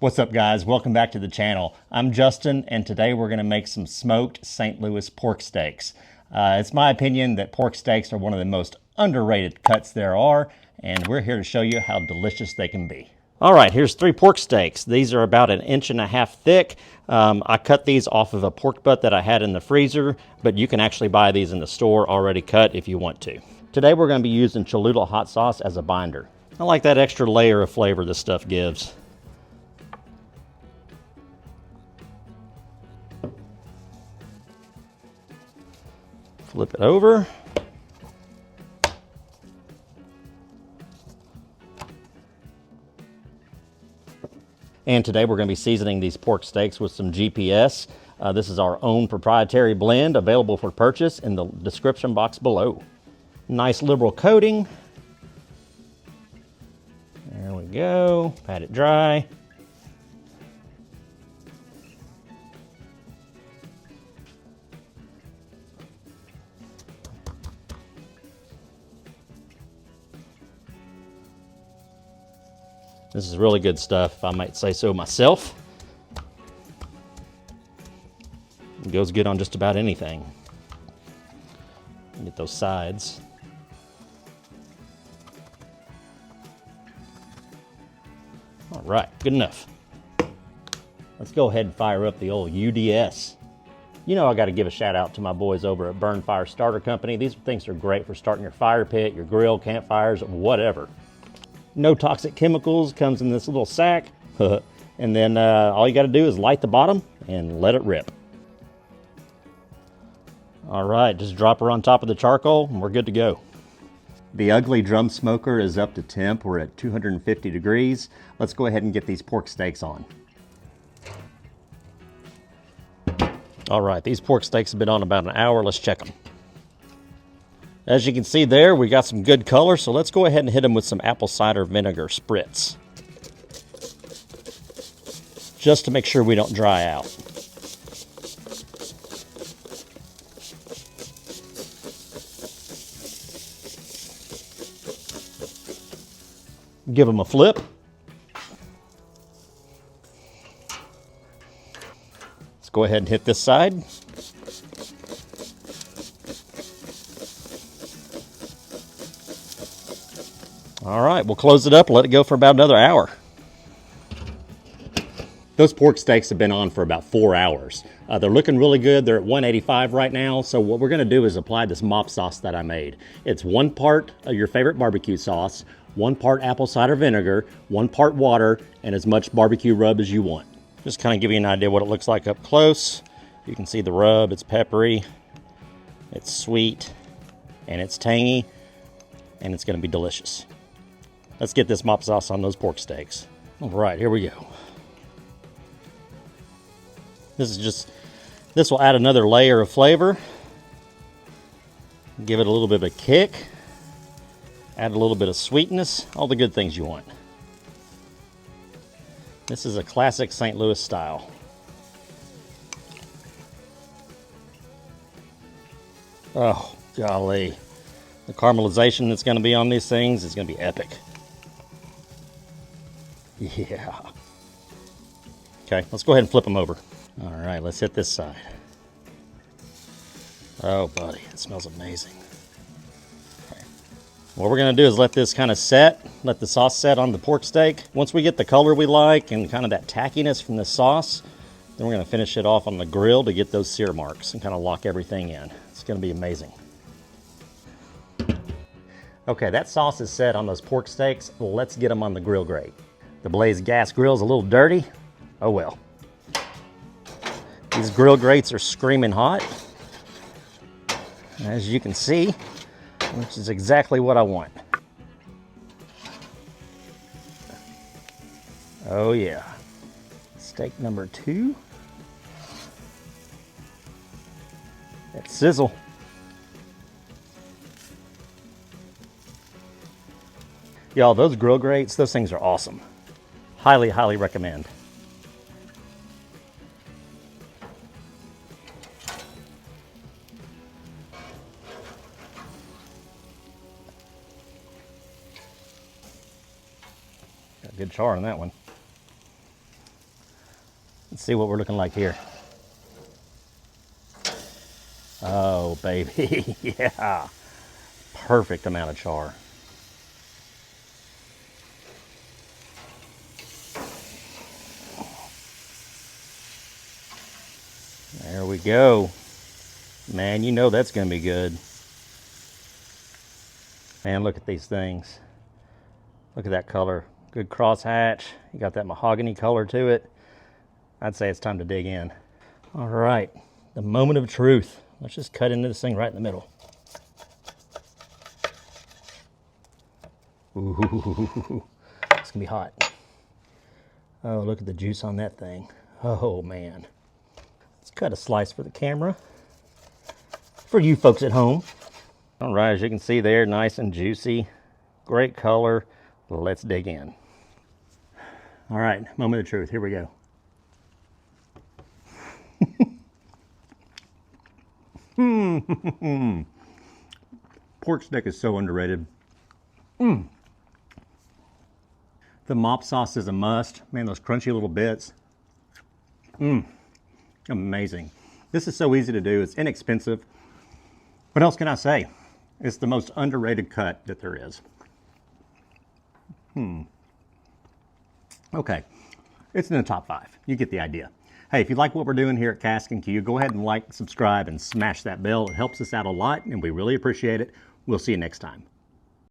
What's up, guys? Welcome back to the channel. I'm Justin, and today we're going to make some smoked St. Louis pork steaks. It's my opinion that pork steaks are one of the most underrated cuts there are, and we're here to show you how delicious they can be. All right, here's 3 pork steaks. These are about 1.5 inches thick. I cut these off of a pork butt that I had in the freezer, but you can actually buy these in the store already cut if you want to. Today we're going to be using Cholula hot sauce as a binder. I like that extra layer of flavor this stuff gives. Flip it over. And today we're going to be seasoning these pork steaks with some GPS. This is our own proprietary blend available for purchase in the description box below. Nice liberal coating. There we go. Pat it dry. This is really good stuff, if I might say so myself. It goes good on just about anything. Get those sides. All right, good enough. Let's go ahead and fire up the old UDS. You know I got to give a shout out to my boys over at Burn Fire Starter Company. These things are great for starting your fire pit, your grill, campfires, whatever. No toxic chemicals, comes in this little sack. And then all you got to do is light the bottom and let it rip. All right, just drop her on top of the charcoal and we're good to go. The ugly drum smoker is up to temp. We're at 250 degrees. Let's go ahead and get these pork steaks on. All right, these pork steaks have been on about an hour. Let's check them. As you can see there, we got some good color, so let's go ahead and hit them with some apple cider vinegar spritz. Just to make sure we don't dry out. Give them a flip. Let's go ahead and hit this side. All right, we'll close it up and let it go for about another hour. Those pork steaks have been on for about 4 hours. They're looking really good. They're at 185 right now. So what we're gonna do is apply this mop sauce that I made. It's 1 part of your favorite barbecue sauce, 1 part apple cider vinegar, 1 part water, and as much barbecue rub as you want. Just kind of give you an idea what it looks like up close. You can see the rub, it's peppery, it's sweet, and it's tangy, and it's gonna be delicious. Let's get this mop sauce on those pork steaks. All right, here we go. This will add another layer of flavor. Give it a little bit of a kick. Add a little bit of sweetness, all the good things you want. This is a classic St. Louis style. Oh, golly. The caramelization that's gonna be on these things is gonna be epic. Yeah. Okay, let's go ahead and flip them over. All right, let's hit this side. Oh, buddy, it smells amazing. Okay. What we're gonna do is let this kind of set, let the sauce set on the pork steak. Once we get the color we like and kind of that tackiness from the sauce, then we're gonna finish it off on the grill to get those sear marks and kind of lock everything in. It's gonna be amazing. Okay, that sauce is set on those pork steaks. Let's get them on the grill grate. The Blaze gas grill is a little dirty. Oh well. These grill grates are screaming hot, as you can see, which is exactly what I want. Oh yeah. Steak number 2. That sizzle. Y'all, those grill grates, those things are awesome. Highly, highly recommend. Got good char on that one. Let's see what we're looking like here. Oh, baby, yeah. Perfect amount of char. There we go. Man, you know that's gonna be good. Man, look at these things. Look at that color. Good crosshatch. You got that mahogany color to it. I'd say it's time to dig in. All right, the moment of truth. Let's just cut into this thing right in the middle. Ooh, it's gonna be hot. Oh, look at the juice on that thing. Oh man. Let's cut a slice for the camera. For you folks at home. All right, as you can see there, nice and juicy. Great color. Let's dig in. All right, moment of truth. Here we go. Pork stick is so underrated. The mop sauce is a must. Man, those crunchy little bits. Amazing. This is so easy to do. It's inexpensive. What else can I say? It's the most underrated cut that there is. Okay, it's in the top 5. You get the idea. Hey, if you like what we're doing here at Casks-n-Que, go ahead and like, subscribe, and smash that bell. It helps us out a lot, and we really appreciate it. We'll see you next time.